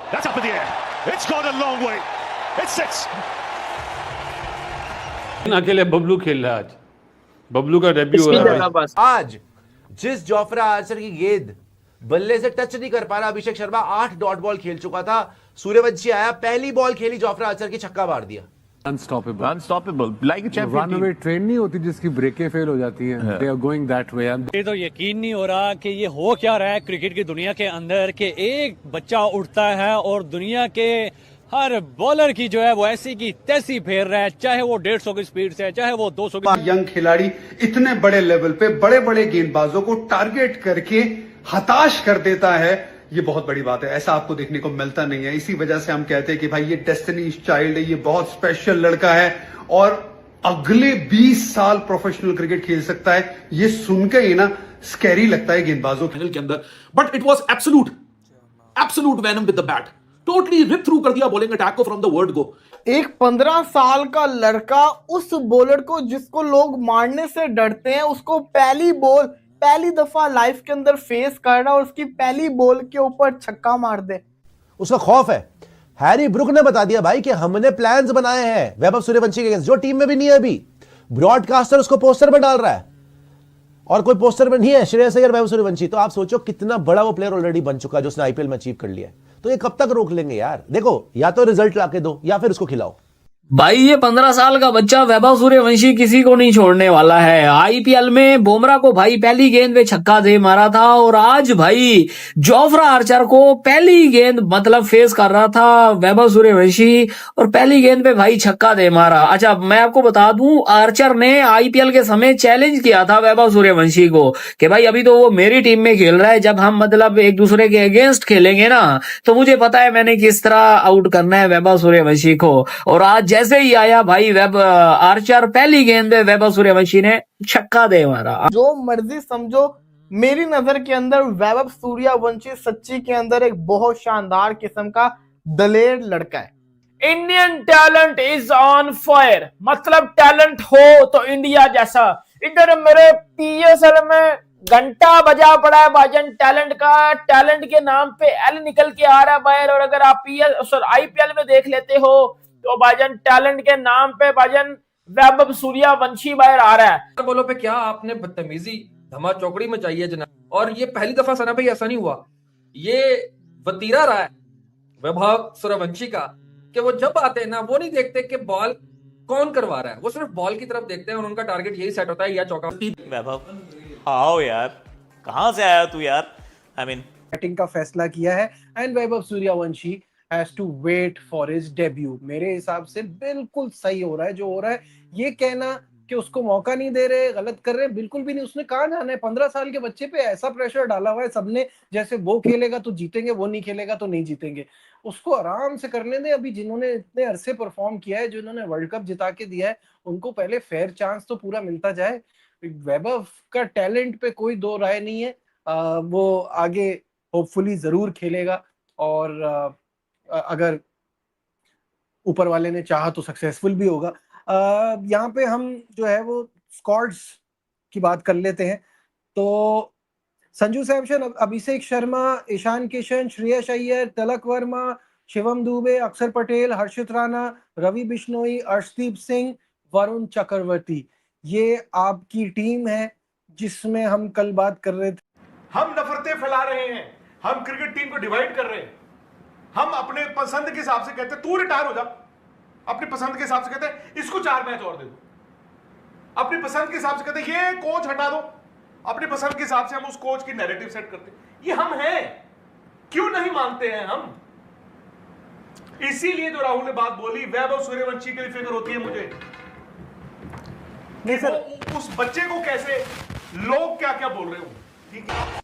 That's up in the air. It's gone a long way. It's 6. अकेले बबलू खेल रहा है आज, बबलू का डेब्यू हो रहा है आज। जिस जोफ्रा आर्चर की गेंद बल्ले से टच नहीं कर पा रहा अभिषेक शर्मा, 8 डॉट बॉल खेल चुका था, सूर्यवंशी आया, पहली बॉल खेली, जोफ्रा आर्चर की छक्का मार दिया। Unstoppable, like a champion run away train नहीं होती जिसकी ब्रेकें फेल हो जाती हैं, they are going that way. ये तो यकीन नहीं हो रहा कि ये हो क्या रहा है क्रिकेट की दुनिया के अंदर, कि एक बच्चा उठता है और दुनिया के हर बॉलर की जो है वो ऐसी की तैसी फेर रहा है, चाहे वो 150 की स्पीड से, चाहे वो 200 की। यंग खिलाड़ी इतने बड़े लेवल पे बड़े बड़े गेंदबाजों को टारगेट करके हताश कर देता है, ये बहुत बड़ी बात है। ऐसा आपको देखने को मिलता नहीं है। इसी वजह से हम कहते हैं कि भाई ये डेस्टिनी चाइल्ड है, ये बहुत स्पेशल लड़का है और अगले 20 साल प्रोफेशनल क्रिकेट खेल सकता है। ये सुन के ही ना स्कैरी लगता है गेंदबाजों के अंदर, but it was absolute venom with the bat, totally rip through कर दिया बॉलिंग अटैक को फ्रॉम द वर्ड गो। एक 15 साल का लड़का उस बॉलर को जिसको लोग मारने से डरते हैं, उसको पहली दफा लाइफ के अंदर फेस कर रहा और उसकी पहली बॉल के ऊपर छक्का मार दे, उसका खौफ है। हैरी ब्रुक ने बता दिया भाई कि हमने प्लान्स बनाए हैं वैभव सूर्यवंशी के अगेंस्ट, जो टीम में भी नहीं है अभी। ब्रॉडकास्टर उसको पोस्टर में डाल रहा है और कोई पोस्टर में नहीं है श्रेयस अय्यर, वैभव सूर्यवंशी। तो आप सोचो कितना बड़ा वो प्लेयर ऑलरेडी बन चुका है जो उसने आईपीएल में अचीव कर लिया है। तो ये कब तक रोक लेंगे यार? देखो, या तो रिजल्ट लाके दो या फिर उसको खिलाओ। भाई ये 15 साल का बच्चा वैभव सूर्यवंशी किसी को नहीं छोड़ने वाला है। आईपीएल में बुमराह को भाई पहली गेंद पे छक्का दे मारा था और आज भाई जोफ्रा आर्चर को पहली गेंद मतलब फेस कर रहा था वैभव सूर्यवंशी और पहली गेंद पे भाई छक्का दे मारा। अच्छा, मैं आपको बता दूं, आर्चर ने आईपीएल के समय चैलेंज किया था वैभव सूर्यवंशी को कि भाई अभी तो वो मेरी टीम में खेल रहा है, जब हम मतलब एक दूसरे के अगेंस्ट खेलेंगे ना तो मुझे पता है मैंने किस तरह आउट करना है वैभव सूर्यवंशी को। और आज जैसे ही आया भाई आर्चर, पहली गेंद पे वैभव सूर्यवंशी ने छक्का दे मारा। जो मर्जी समझो, मेरी नजर के अंदर वैभव सूर्यवंशी सच्ची के अंदर एक बहुत शानदार किस्म का दलेर लड़का है। Indian talent is on fire, मतलब टैलेंट हो तो इंडिया जैसा। इधर मेरे पीएसएल में घंटा बजा पड़ा है भाईजान टैलेंट का, टैलेंट के नाम पे एल निकल के आ रहा है बाहर। और अगर आप आईपीएल में देख लेते हो तो भाईजान टैलेंट के नाम पे भाईजान वैभव सूर्यवंशी बाहर आ रहा है। बोलो पे क्या आपने बदतमीजी धमा चौकड़ी में चाहिए जनाब। और ये पहली दफा सना भाई ऐसा नहीं हुआ, ये वतीरा रहा है वैभव सूर्यवंशी का कि वो जब आते हैं ना वो नहीं देखते कि बॉल कौन करवा रहा है, वो सिर्फ बॉल की तरफ देखते हैं और उनका टारगेट यही सेट होता है या चौका। वैभव, आओ यार, कहां से आया तू यार? आई मीन बैटिंग का फैसला किया है and Vaibhav Suryavanshi has to wait for his debut। मेरे हिसाब से बिल्कुल सही हो रहा है जो हो रहा है। ये कहना कि उसको मौका नहीं दे रहे, गलत कर रहे हैं, बिल्कुल भी नहीं। उसने कहा जाना है, 15 साल के बच्चे पे ऐसा प्रेशर डाला हुआ है सबने, जैसे वो खेलेगा तो जीतेंगे, वो नहीं खेलेगा तो नहीं जीतेंगे। उसको आराम से करने दें। अभी जिन्होंने इतने अरसे परफॉर्म किया है, जिन्होंने वर्ल्ड कप जिता के दिया है, उनको पहले फेयर चांस तो पूरा मिलता जाए। वैभव का टैलेंट पे कोई दो राय नहीं है, वो आगे होपफुली जरूर खेलेगा और अगर ऊपर वाले ने चाहा तो सक्सेसफुल भी होगा। यहाँ पे हम जो है वो स्क्वाड्स की बात कर लेते हैं। तो संजू सैमसन, अभिषेक शर्मा, ईशान किशन, श्रेयस अय्यर, तिलक वर्मा, शिवम दुबे, अक्षर पटेल, हर्षित राणा, रवि बिश्नोई, अर्शदीप सिंह, वरुण चक्रवर्ती, ये आपकी टीम है जिसमें हम कल बात कर रहे थे। हम नफरतें फैला रहे हैं, हम क्रिकेट टीम को डिवाइड कर रहे हैं। हम अपने पसंद के हिसाब से कहते हैं तू रिटायर हो जा, अपनी पसंद के हिसाब से कहते हैं इसको 4 मैच और दे दो, अपनी पसंद के हिसाब से कहते हैं ये कोच हटा दो, अपनी पसंद के हिसाब से हम उस कोच की नैरेटिव सेट करते हैं। ये हम हैं, क्यों नहीं मानते हैं हम? इसीलिए जो राहुल ने बात बोली वैभव सूर्यवंशी के लिए फिक्र होती है मुझे। नहीं सर, उस बच्चे को कैसे लोग क्या क्या बोल रहे हो।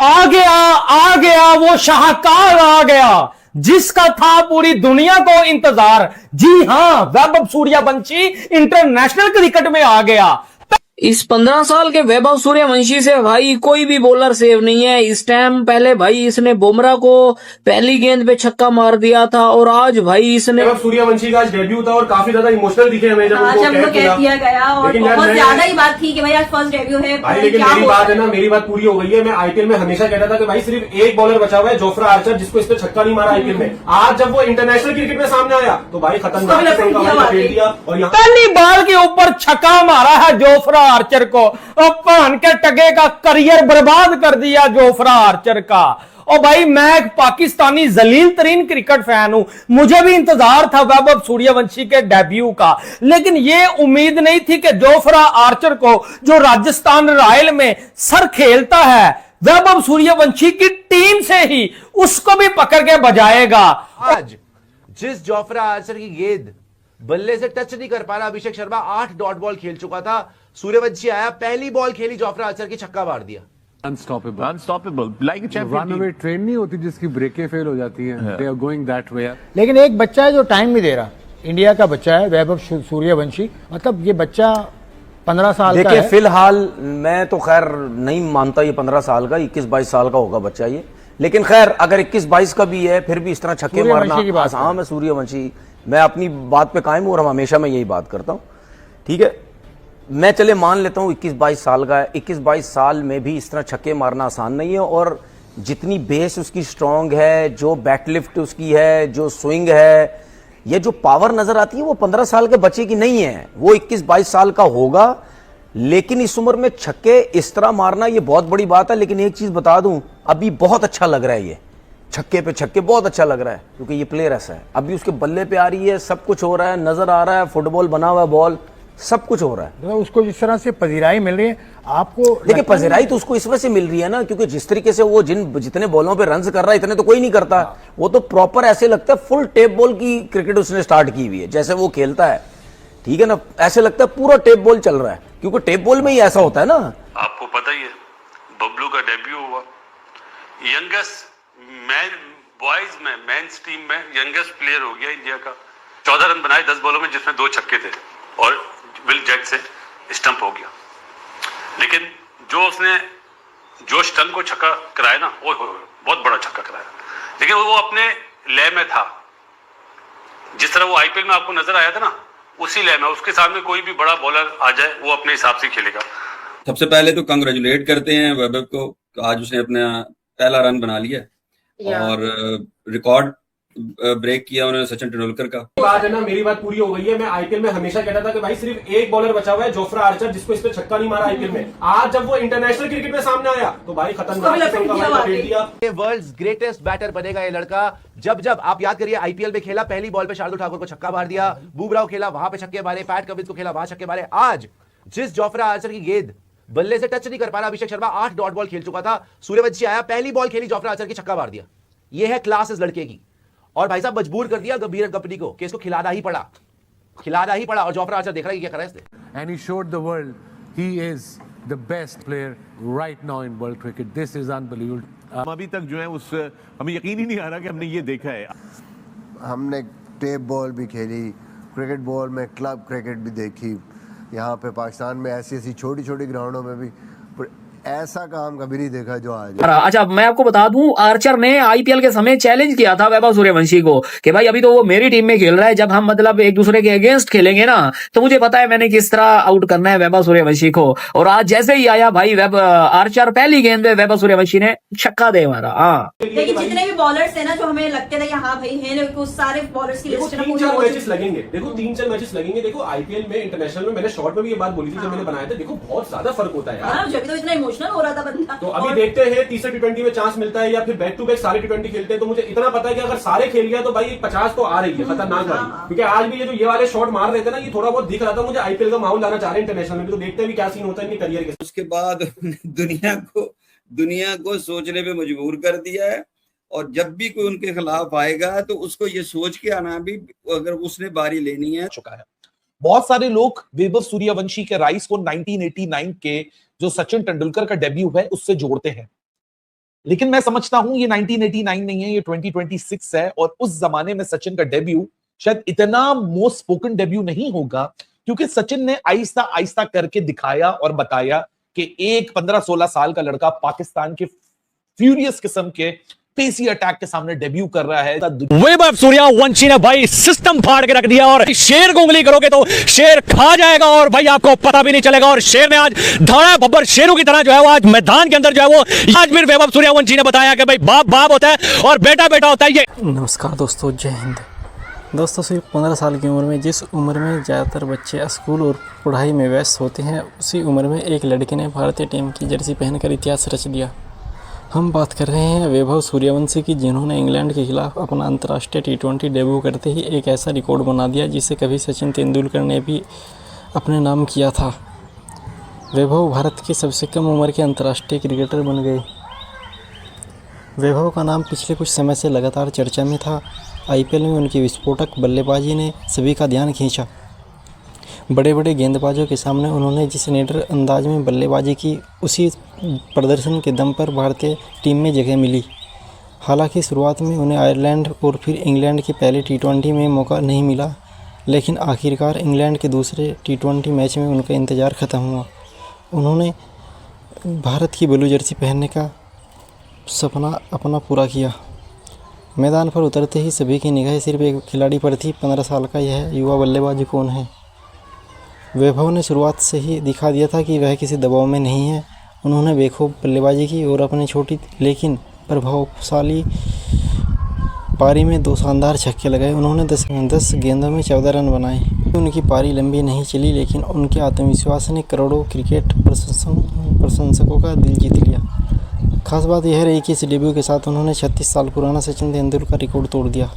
आ गया वो शाहकार आ गया जिसका था पूरी दुनिया को इंतजार। जी हां, वैभव सूर्यवंशी इंटरनेशनल क्रिकेट में आ गया। इस 15 साल के वैभव सूर्यवंशी से भाई कोई भी बॉलर सेव नहीं है। इस टाइम पहले भाई इसने बुमराह को पहली गेंद पे छक्का मार दिया था और आज भाई इसने वैभव सूर्यवंशी का आज डेब्यू था और काफी ज्यादा इमोशनल दिखे हमें जब उनको कह दिया गया और बहुत ज्यादा ही बात थी कि भाई आज फर्स्ट डेब्यू है। भाई लेकिन मेरी बात है ना, मेरी बात पूरी हो गई है। मैं आईपीएल में हमेशा कहता था कि भाई सिर्फ एक बॉलर बचा हुआ है, जोफ्रा आर्चर, जिसको इस पे छक्का नहीं मारा आईपीएल में। आज जब वो इंटरनेशनल क्रिकेट में सामने आया तो भाई खतरनाक दिया और यहाँ पहली बॉल के ऊपर छक्का मारा है जोफ्रा आर्चर को और पान के टगे का करियर बर्बाद कर दिया जोफ्रा आर्चर का। और भाई मैं एक पाकिस्तानी जलील तरीन क्रिकेट फैन हूं, मुझे भी इंतजार था वैभव सूर्यवंशी के डेब्यू का, लेकिन ये उम्मीद नहीं थी कि जोफ्रा आर्चर को, जो राजस्थान रॉयल में सर खेलता है, वैभव सूर्यवंशी की टीम से ही उसको भी पकड़ के बजाएगा। आज जिस जोफ्रा आर्चर की गेंद बल्ले से टच नहीं कर पा रहा अभिषेक शर्मा 8 डॉट बॉल खेल चुका था, सूर्यवंशी आया, पहली बॉल खेली, जोफ्रा आर्चर की छक्का मार दिया। अनस्टॉपेबल लाइक रनअवे ट्रेन नहीं होती जिसकी ब्रेकें फेल हो जाती हैं, they are going that way. लेकिन एक बच्चा है जो टाइम नहीं दे रहा, इंडिया का बच्चा है वैभव सूर्यवंशी, मतलब ये बच्चा 15 साल का है। फिलहाल मैं तो खैर नहीं मानता ये 15 साल का, 21-22 साल का होगा बच्चा ये, लेकिन खैर अगर 21-22 का भी है फिर भी इस तरह छक्के मारना आसान है। सूर्यवंशी, मैं अपनी बात पे कायम हूं और हमेशा मैं यही बात करता हूं, ठीक है। मैं चले मान लेता हूं 21-22 साल का है, 21-22 साल में भी इस तरह छक्के मारना आसान नहीं है। और जितनी बेस उसकी स्ट्रांग है, जो बैटलिफ्ट उसकी है, जो स्विंग है, ये जो पावर नजर आती है वो 15 साल के बच्चे की नहीं है, वो 21-22 साल का होगा। लेकिन इस उम्र में छक्के इस तरह मारना ये बहुत बड़ी बात है। लेकिन एक चीज बता दूं, अभी बहुत अच्छा लग रहा है, ये छक्के पे छक्के बहुत अच्छा लग रहा है, क्योंकि ये प्लेयर ऐसा है, अभी उसके बल्ले पे आ रही है, सब कुछ हो रहा है, नजर आ रहा है, फुटबॉल बना हुआ है, बॉल सब कुछ हो रहा है। उसको जिस तरह से पजीराई मिल रही है आपको, देखिए पजीराई तो उसको इस वजह से मिल रही है ना, क्योंकि जिस तरीके से वो जितने बॉलों पे रन्स कर रहा है इतने तो कोई नहीं करता। वो तो प्रॉपर ऐसे लगता है फुल टेप बॉल की क्रिकेट उसने स्टार्ट की हुई है, जैसे वो खेलता है, ठीक है ना, ऐसे लगता है पूरा टेप बॉल चल रहा है, क्योंकि टेप बॉल में ही ऐसा होता है ना। आपको पता ही है बबलू का डेब्यू हुआ, यंगेस्ट बॉयज में मेंस टीम में यंगेस्ट प्लेयर हो गया इंडिया का। 14 रन बनाए 10 बॉलों में, जिसमें 2 छक्के थे और विल जैक से स्टंप हो गया। लेकिन जो स्टंप को छक्का कराया ना, ओ बहुत बड़ा छक्का कराया, लेकिन वो अपने लय में था, जिस तरह वो आईपीएल में आपको नजर आया था ना, उसी लय में। उसके सामने कोई भी बड़ा बॉलर आ जाए वो अपने हिसाब से खेलेगा। सबसे पहले तो कांग्रेचुलेट करते हैं वैभव को, आज उसने अपना पहला रन बना लिया और रिकॉर्ड ब्रेक किया उन्होंने सचिन तेंदुलकर का। बात है ना, मेरी बात पूरी हो गई है। मैं आईपीएल में हमेशा कहता था कि भाई सिर्फ एक बॉलर बचा हुआ है, जोफ्रा आर्चर, जिसको इस पे छक्का नहीं मारा आईपीएल में। आज जब वो इंटरनेशनल क्रिकेट में सामने आया तो भाई खतरनाक वर्ल्ड्स ग्रेटेस्ट बैटर बनेगा ये लड़का। जब आप याद करिए आईपीएल में खेला, पहली बॉल पे शार्दुल ठाकुर को छक्का मार दिया, बुमराह खेला वहां पे छक्के मारे, पैट कमिंस को खेला वहां छक्के मारे। आज जिस जोफ्रा आर्चर की गेंद बल्ले से टच नहीं कर पा रहा अभिषेक शर्मा 8 डॉट बॉल खेल चुका था, सूर्यवंशी आया, पहली बॉल खेली, जोफ्रा आर्चर की छक्का मार दिया। यह है क्लास इस लड़के की। और भाई साहब मजबूर कर दिया गंभीर कंपनी को कि इसको खिलाना ही पड़ा और जोफ्रा आर्चर देख रहा है कि क्या कर रहा है इसने। And he showed the world he is the best player right now in world cricket. This is unbelievable. हम अभी तक जो है उस हमें यकीन ही नहीं आ रहा कि हमने ये देखा है। हमने टेप बॉल भी खेली, क्रिकेट बॉल में क्लब क्रिकेट भी देखी, यहाँ पे पाकिस्तान में ऐसी छोटी छोटी ग्राउंडों में भी ऐसा काम कभी नहीं देखा जो आज। अच्छा मैं आपको बता दूं, आर्चर ने आईपीएल के समय चैलेंज किया था वैभव सूर्यवंशी को कि भाई अभी तो वो मेरी टीम में खेल रहा है, जब हम मतलब एक दूसरे के अगेंस्ट खेलेंगे ना तो मुझे पता है मैंने किस तरह आउट करना है वैभव सूर्यवंशी को। और आज जैसे ही आया भाई आर्चर, पहली गेंद में वैभव सूर्यवंशी ने छक्का दे मारा। हाँ, लेकिन जितने भी बॉलर्स थे ना जो हमें लगते थे कि हाँ भाई है, सारे बॉलर्स की लिस्ट में 3-4 मैचेस लगेंगे। देखो 3-4 मैचेस लगेंगे। देखो आईपीएल में, इंटरनेशनल में, मैंने शॉर्ट में भी ये बात बोली थी जब मैंने बनाया था, देखो बहुत ज्यादा फर्क होता है यार। जब तो इतना इमोशनल हो रहा था बंदा। तो अभी देखते हैं तीसरे टी20 में चांस मिलता है या फिर बैक टू बैक सारे टी20 खेलते हैं, तो मुझे इतना पता है कि अगर सारे खेल गया तो भाई 50 तो आ रही है खतरनाक वाली। क्योंकि आज भी ये वाले शॉट मार रहे थे ना, ये थोड़ा बहुत दिख रहा था मुझे आईपीएल का माहौल लाना चाह रहे हैं इंटरनेशनल में, तो देखते हैं भी क्या सीन होता है इनके करियर के। उसके बाद दुनिया को सोचने पे मजबूर कर दिया है, और जब भी कोई उनके खिलाफ आएगा तो उसको ये सोच के आना भी, अगर उसने बारी लेनी है। चुका है। बहुत सारे लोग वैभव सूर्यवंशी के राइज को 1989 के जो सचिन तेंदुलकर का डेब्यू है उससे जोड़ते हैं, लेकिन मैं समझता हूं ये 1989 नहीं है, ये 2026 है। और उस जमाने में सचिन का डेब्यू शायद इतना मोस्ट स्पोकन डेब्यू नहीं होगा क्योंकि सचिन ने आहिस्ता आहिस्ता करके दिखाया और बताया कि एक 15-16 साल का लड़का पाकिस्तान के फ्यूरियस किस्म के पेसी अटैक के सामने डेब्यू कर रहा है। वैभव सूर्यवंशी ने भाई सिस्टम फाड़ के रख दिया और शेर को उंगली करोगे तो शेर खा जाएगा और भाई आपको पता भी नहीं चलेगा। और शेर ने आज धाड़ा बब्बर शेरों की तरह जो है वो आज मैदान के अंदर जो है वो आज फिर वैभव सूर्यवंशी ने बताया कि भाई बाप बाप होता है और बेटा बेटा होता है। ये नमस्कार दोस्तों, जय हिंद। दोस्तों सिर्फ 15 साल की उम्र में, जिस उम्र में ज़्यादातर बच्चे स्कूल और पढ़ाई में व्यस्त होते हैं, उसी उम्र में एक लड़के ने भारतीय टीम की जर्सी पहनकर इतिहास रच दिया। हम बात कर रहे हैं वैभव सूर्यवंशी की, जिन्होंने इंग्लैंड के खिलाफ अपना अंतर्राष्ट्रीय T20 डेब्यू करते ही एक ऐसा रिकॉर्ड बना दिया जिसे कभी सचिन तेंदुलकर ने भी अपने नाम किया था। वैभव भारत के सबसे कम उम्र के अंतर्राष्ट्रीय क्रिकेटर बन गए। वैभव का नाम पिछले कुछ समय से लगातार चर्चा में था। IPL में उनकी विस्फोटक बल्लेबाजी ने सभी का ध्यान खींचा। बड़े बड़े गेंदबाजों के सामने उन्होंने जिस निडर अंदाज में बल्लेबाजी की, उसी प्रदर्शन के दम पर भारतीय टीम में जगह मिली। हालांकि शुरुआत में उन्हें आयरलैंड और फिर इंग्लैंड के पहले T20 में मौका नहीं मिला, लेकिन आखिरकार इंग्लैंड के दूसरे T20 मैच में उनका इंतज़ार ख़त्म हुआ। उन्होंने भारत की ब्लू जर्सी पहनने का सपना अपना पूरा किया। मैदान पर उतरते ही सभी की निगाहें सिर्फ एक खिलाड़ी पर थी। 15 साल का यह युवा बल्लेबाज कौन है? वैभव ने शुरुआत से ही दिखा दिया था कि वह किसी दबाव में नहीं है। उन्होंने बेखूब बल्लेबाजी की और अपनी छोटी लेकिन प्रभावशाली पारी में 2 शानदार छक्के लगाए। उन्होंने 10 गेंदों में 14 रन बनाए। उनकी पारी लंबी नहीं चली, लेकिन उनके आत्मविश्वास ने करोड़ों क्रिकेट प्रशंसकों का दिल जीत लिया। खास बात यह रही कि इस डेब्यू के साथ उन्होंने 36 साल पुराना सचिन तेंदुलकर रिकॉर्ड तोड़ दिया।